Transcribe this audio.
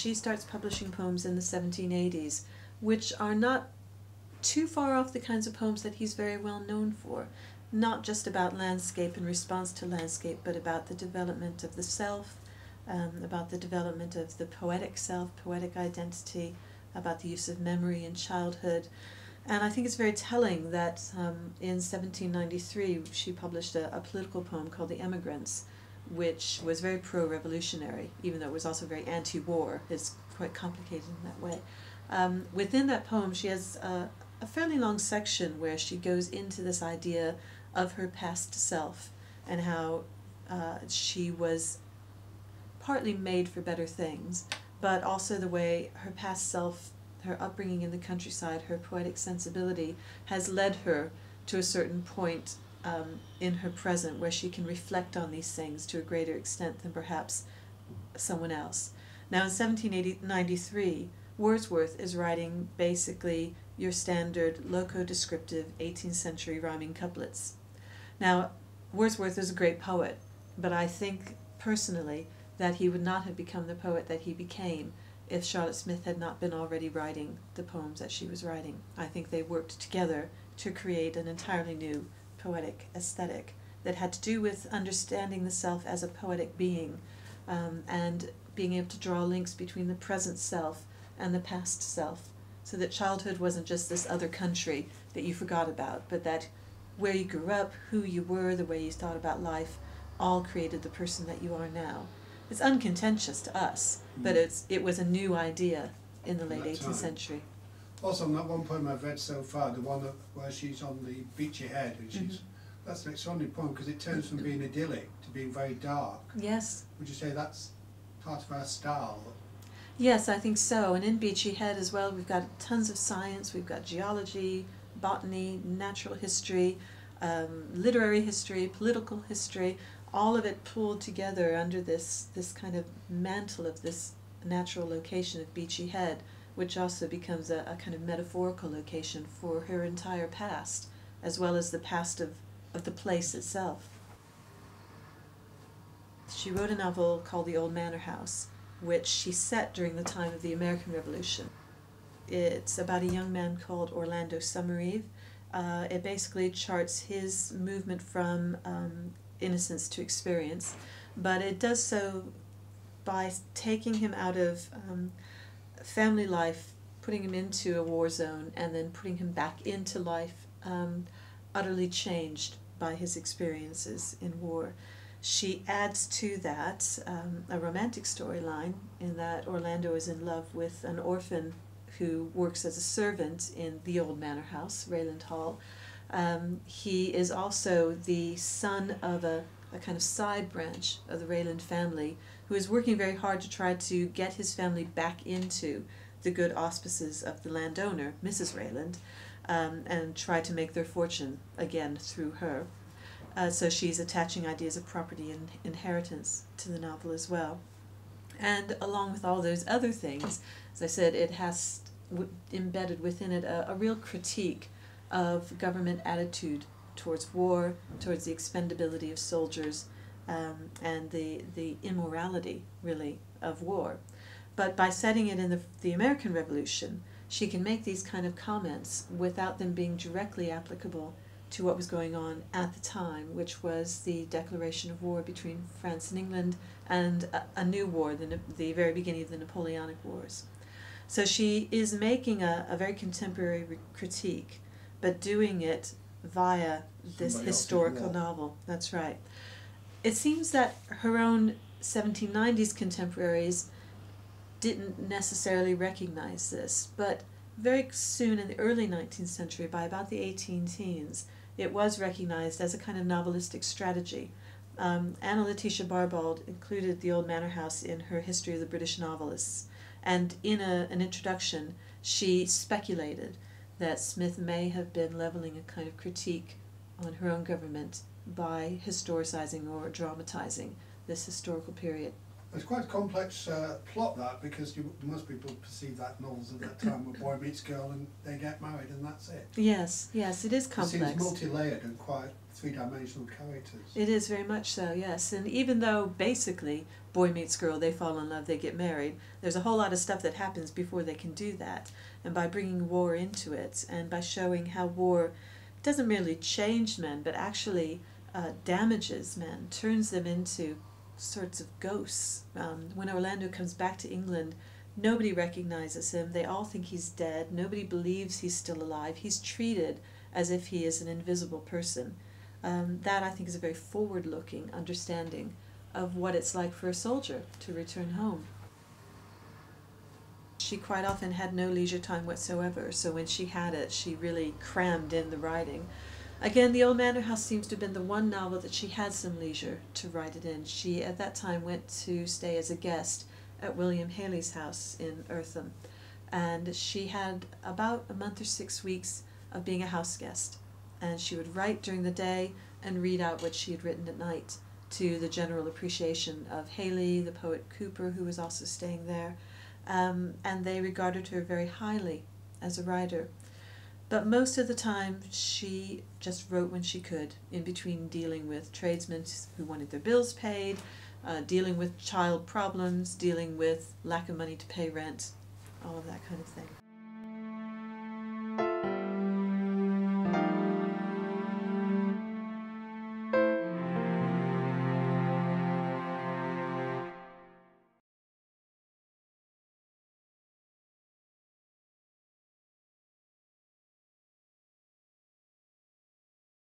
she starts publishing poems in the 1780s, which are not too far off the kinds of poems that he's very well known for. Not just about landscape and response to landscape, but about the development of the self, about the development of the poetic self, poetic identity, about the use of memory in childhood. And I think it's very telling that in 1793 she published a political poem called The Emigrants, which was very pro-revolutionary, even though it was also very anti-war. It's quite complicated in that way. Within that poem she has a fairly long section where she goes into this idea of her past self and how she was partly made for better things, but also the way her past self, her upbringing in the countryside, her poetic sensibility has led her to a certain point in her present where she can reflect on these things to a greater extent than perhaps someone else. Now in 1793, Wordsworth is writing basically your standard loco-descriptive 18th century rhyming couplets. Now, Wordsworth is a great poet, but I think personally that he would not have become the poet that he became if Charlotte Smith had not been already writing the poems that she was writing. I think they worked together to create an entirely new poetic aesthetic that had to do with understanding the self as a poetic being, and being able to draw links between the present self and the past self, so that childhood wasn't just this other country that you forgot about, but that where you grew up, who you were, the way you thought about life, all created the person that you are now. It's uncontentious to us, but it was a new idea in the late 18th century. Also, on that one poem I've read so far, the one where she's on the beachy head, and she's, that's an extraordinary poem because it turns from being idyllic to being very dark. Yes. Would you say that's part of our style? Yes, I think so. And in Beachy Head as well, we've got tons of science. We've got geology, botany, natural history, literary history, political history, all of it pulled together under this kind of mantle of this natural location of Beachy Head, which also becomes a kind of metaphorical location for her entire past, as well as the past of the place itself. She wrote a novel called The Old Manor House, which she set during the time of the American Revolution. It's about a young man called Orlando Summereve. It basically charts his movement from innocence to experience, but it does so by taking him out of family life, putting him into a war zone, and then putting him back into life, utterly changed by his experiences in war. She adds to that a romantic storyline in that Orlando is in love with an orphan who works as a servant in the old manor house, Rayland Hall. He is also the son of a kind of side branch of the Rayland family who is working very hard to try to get his family back into the good auspices of the landowner, Mrs. Rayland, and try to make their fortune again through her. So she's attaching ideas of property and inheritance to the novel as well. And along with all those other things, as I said, it has embedded within it a real critique of government attitude towards war, towards the expendability of soldiers, and the immorality, really, of war. But by setting it in the American Revolution, she can make these kind of comments without them being directly applicable to what was going on at the time, which was the declaration of war between France and England, and a new war, the very beginning of the Napoleonic Wars. So she is making a very contemporary critique, but doing it via this historical novel. That's right. It seems that her own 1790s contemporaries didn't necessarily recognize this, but very soon in the early 19th century, by about the 18 teens, it was recognized as a kind of novelistic strategy. Anna Letitia Barbald included the Old Manor House in her History of the British Novelists, and in an introduction she speculated that Smith may have been leveling a kind of critique on her own government by historicizing or dramatizing this historical period. It's quite a complex plot, that, because most people perceive that novels at that time where boy meets girl and they get married and that's it. Yes, yes, it is complex. It seems multi-layered and quite three-dimensional characters. It is very much so, yes. And even though basically boy meets girl, they fall in love, they get married. There's a whole lot of stuff that happens before they can do that. And by bringing war into it, and by showing how war doesn't merely change men, but actually damages men, turns them into sorts of ghosts. When Orlando comes back to England, nobody recognizes him. They all think he's dead. Nobody believes he's still alive. He's treated as if he is an invisible person. That, I think, is a very forward-looking understanding of what it's like for a soldier to return home. She quite often had no leisure time whatsoever, so when she had it, she really crammed in the writing. Again, The Old Manor House seems to have been the one novel that she had some leisure to write it in. She, at that time, went to stay as a guest at William Haley's house in Eartham, and she had about a month or 6 weeks of being a house guest, and she would write during the day and read out what she had written at night, to the general appreciation of Haley, the poet Cooper, who was also staying there, and they regarded her very highly as a writer. But most of the time she just wrote when she could, in between dealing with tradesmen who wanted their bills paid, dealing with child problems, dealing with lack of money to pay rent, all of that kind of thing.